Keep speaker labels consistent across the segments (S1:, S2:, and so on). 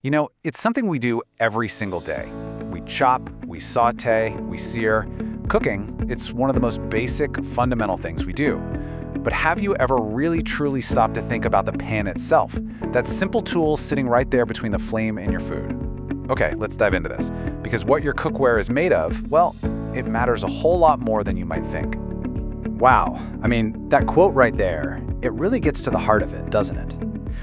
S1: It's something we do every single day. We chop, we saute, we sear. Cooking, it's one of the most basic, fundamental things we do. But have you ever really truly stopped to think about the pan itself? That simple tool sitting right there between the flame and your food. Okay, let's dive into this. Because what your cookware is made of, well, it matters a whole lot more than you might think.
S2: Wow, that quote right there, it really gets to the heart of it, doesn't it?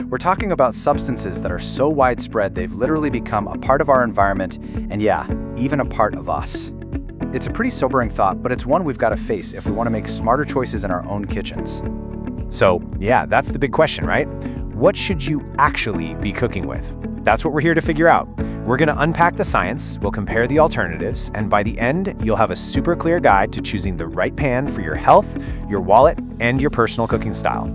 S2: We're talking about substances that are so widespread they've literally become a part of our environment and yeah, even a part of us. It's a pretty sobering thought, but it's one we've got to face if we want to make smarter choices in our own kitchens.
S3: So, yeah, that's the big question, right? What should you actually be cooking with? That's what we're here to figure out. We're going to unpack the science, we'll compare the alternatives, and by the end, you'll have a super clear guide to choosing the right pan for your health, your wallet, and your personal cooking style.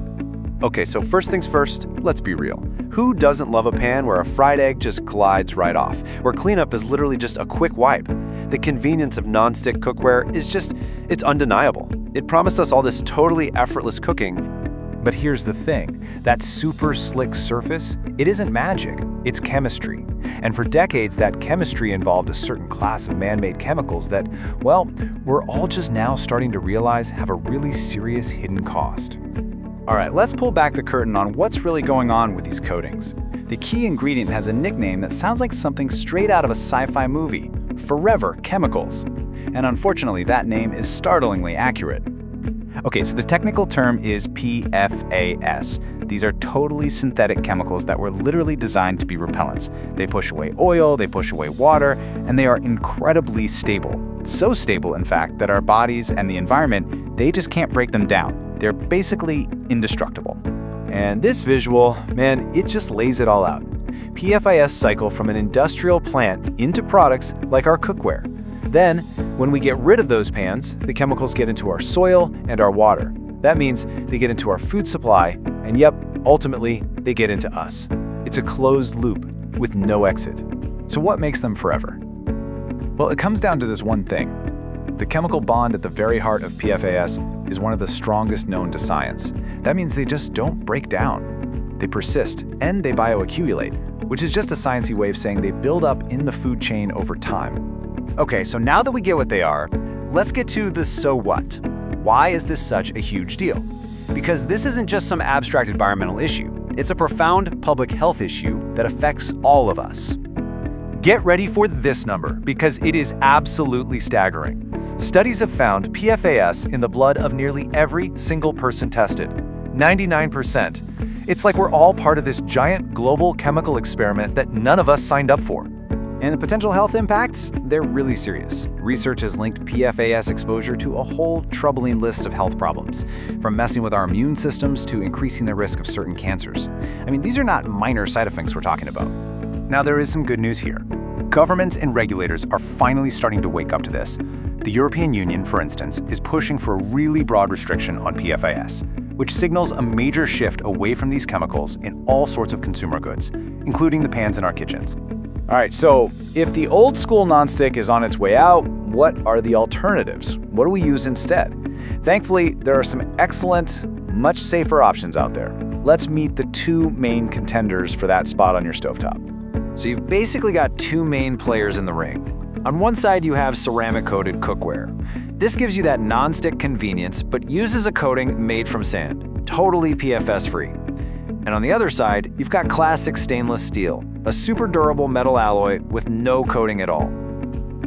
S2: Okay, so first things first, let's be real. Who doesn't love a pan where a fried egg just glides right off, where cleanup is literally just a quick wipe? The convenience of non-stick cookware it's undeniable. It promised us all this totally effortless cooking.
S1: But here's the thing, that super slick surface, it isn't magic, it's chemistry. And for decades, that chemistry involved a certain class of man-made chemicals that, well, we're all just now starting to realize have a really serious hidden cost. All right, let's pull back the curtain on what's really going on with these coatings. The key ingredient has a nickname that sounds like something straight out of a sci-fi movie, Forever Chemicals. And unfortunately, that name is startlingly accurate. Okay, so the technical term is PFAS. These are totally synthetic chemicals that were literally designed to be repellents. They push away oil, they push away water, and they are incredibly stable. So stable, in fact, that our bodies and the environment, they just can't break them down. They're basically indestructible. And this visual, man, it just lays it all out. PFAS cycle from an industrial plant into products like our cookware. Then, when we get rid of those pans, the chemicals get into our soil and our water. That means they get into our food supply, and yep, ultimately, they get into us. It's a closed loop with no exit. So what makes them forever? Well, it comes down to this one thing. The chemical bond at the very heart of PFAS is one of the strongest known to science. That means they just don't break down. They persist, and they bioaccumulate, which is just a sciencey way of saying they build up in the food chain over time.
S3: Okay, so now that we get what they are, let's get to the so what. Why is this such a huge deal? Because this isn't just some abstract environmental issue. It's a profound public health issue that affects all of us. Get ready for this number, because it is absolutely staggering. Studies have found PFAS in the blood of nearly every single person tested. 99%. It's like we're all part of this giant global chemical experiment that none of us signed up for.
S2: And the potential health impacts, they're really serious. Research has linked PFAS exposure to a whole troubling list of health problems, from messing with our immune systems to increasing the risk of certain cancers. These are not minor side effects we're talking about.
S1: Now, there is some good news here. Governments and regulators are finally starting to wake up to this. The European Union, for instance, is pushing for a really broad restriction on PFAS, which signals a major shift away from these chemicals in all sorts of consumer goods, including the pans in our kitchens. All right, so if the old school nonstick is on its way out, what are the alternatives? What do we use instead? Thankfully, there are some excellent, much safer options out there. Let's meet the two main contenders for that spot on your stovetop.
S3: So you've basically got two main players in the ring. On one side, you have ceramic-coated cookware. This gives you that non-stick convenience, but uses a coating made from sand, totally PFAS-free. And on the other side, you've got classic stainless steel, a super durable metal alloy with no coating at all.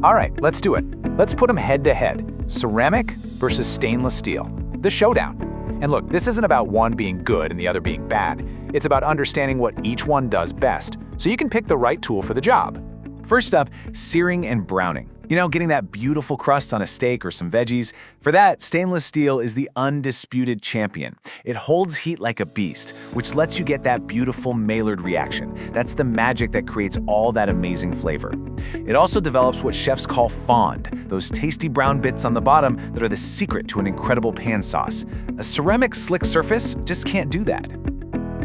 S1: All right, let's do it. Let's put them head to head. Ceramic versus stainless steel. The showdown. And look, this isn't about one being good and the other being bad. It's about understanding what each one does best, so you can pick the right tool for the job. First up, searing and browning. Getting that beautiful crust on a steak or some veggies. For that, stainless steel is the undisputed champion. It holds heat like a beast, which lets you get that beautiful Maillard reaction. That's the magic that creates all that amazing flavor. It also develops what chefs call fond, those tasty brown bits on the bottom that are the secret to an incredible pan sauce. A ceramic slick surface just can't do that.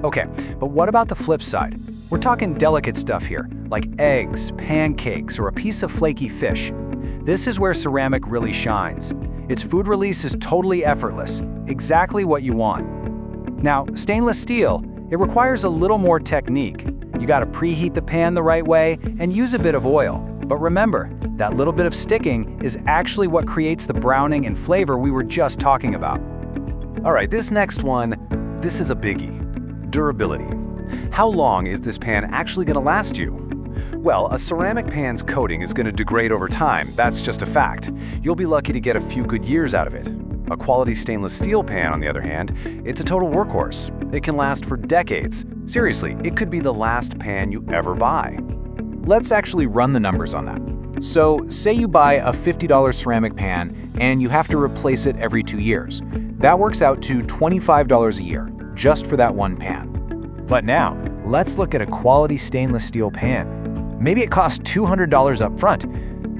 S1: Okay, but what about the flip side? We're talking delicate stuff here, like eggs, pancakes, or a piece of flaky fish. This is where ceramic really shines. Its food release is totally effortless, exactly what you want. Now, stainless steel, it requires a little more technique.
S2: You gotta preheat the pan the right way and use a bit of oil. But remember, that little bit of sticking is actually what creates the browning and flavor we were just talking about.
S1: All right, this next one, this is a biggie. Durability. How long is this pan actually going to last you? Well, a ceramic pan's coating is going to degrade over time, that's just a fact. You'll be lucky to get a few good years out of it. A quality stainless steel pan, on the other hand, it's a total workhorse. It can last for decades. Seriously, it could be the last pan you ever buy.
S2: Let's actually run the numbers on that. So, say you buy a $50 ceramic pan and you have to replace it every 2 years. That works out to $25 a year, just for that one pan.
S1: But now, let's look at a quality stainless steel pan. Maybe it costs $200 up front.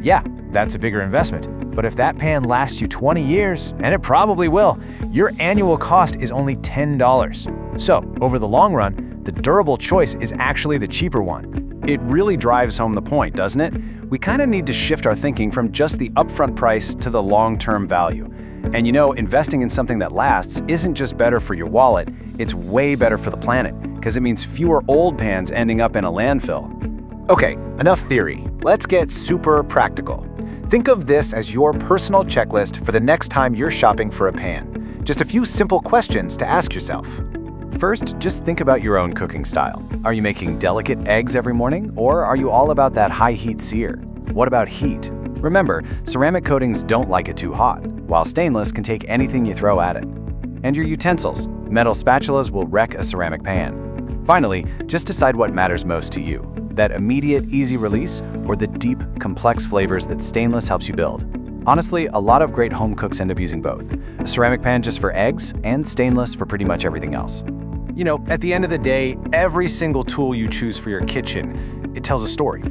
S1: Yeah, that's a bigger investment. But if that pan lasts you 20 years, and it probably will, your annual cost is only $10. So, over the long run, the durable choice is actually the cheaper one.
S2: It really drives home the point, doesn't it? We kind of need to shift our thinking from just the upfront price to the long-term value. And you know, investing in something that lasts isn't just better for your wallet, it's way better for the planet, because it means fewer old pans ending up in a landfill.
S1: Okay, enough theory. Let's get super practical. Think of this as your personal checklist for the next time you're shopping for a pan. Just a few simple questions to ask yourself. First, just think about your own cooking style. Are you making delicate eggs every morning, or are you all about that high-heat sear? What about heat? Remember, ceramic coatings don't like it too hot, while stainless can take anything you throw at it. And your utensils. Metal spatulas will wreck a ceramic pan. Finally, just decide what matters most to you. That immediate, easy release, or the deep, complex flavors that stainless helps you build. Honestly, a lot of great home cooks end up using both. A ceramic pan just for eggs, and stainless for pretty much everything else. You know, at the end of the day, every single tool you choose for your kitchen, it tells a story.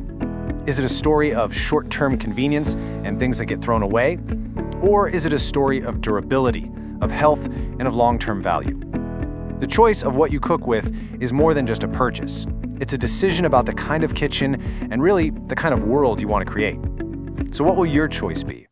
S1: Is it a story of short-term convenience and things that get thrown away? Or is it a story of durability, of health, and of long-term value? The choice of what you cook with is more than just a purchase. It's a decision about the kind of kitchen and really the kind of world you want to create. So what will your choice be?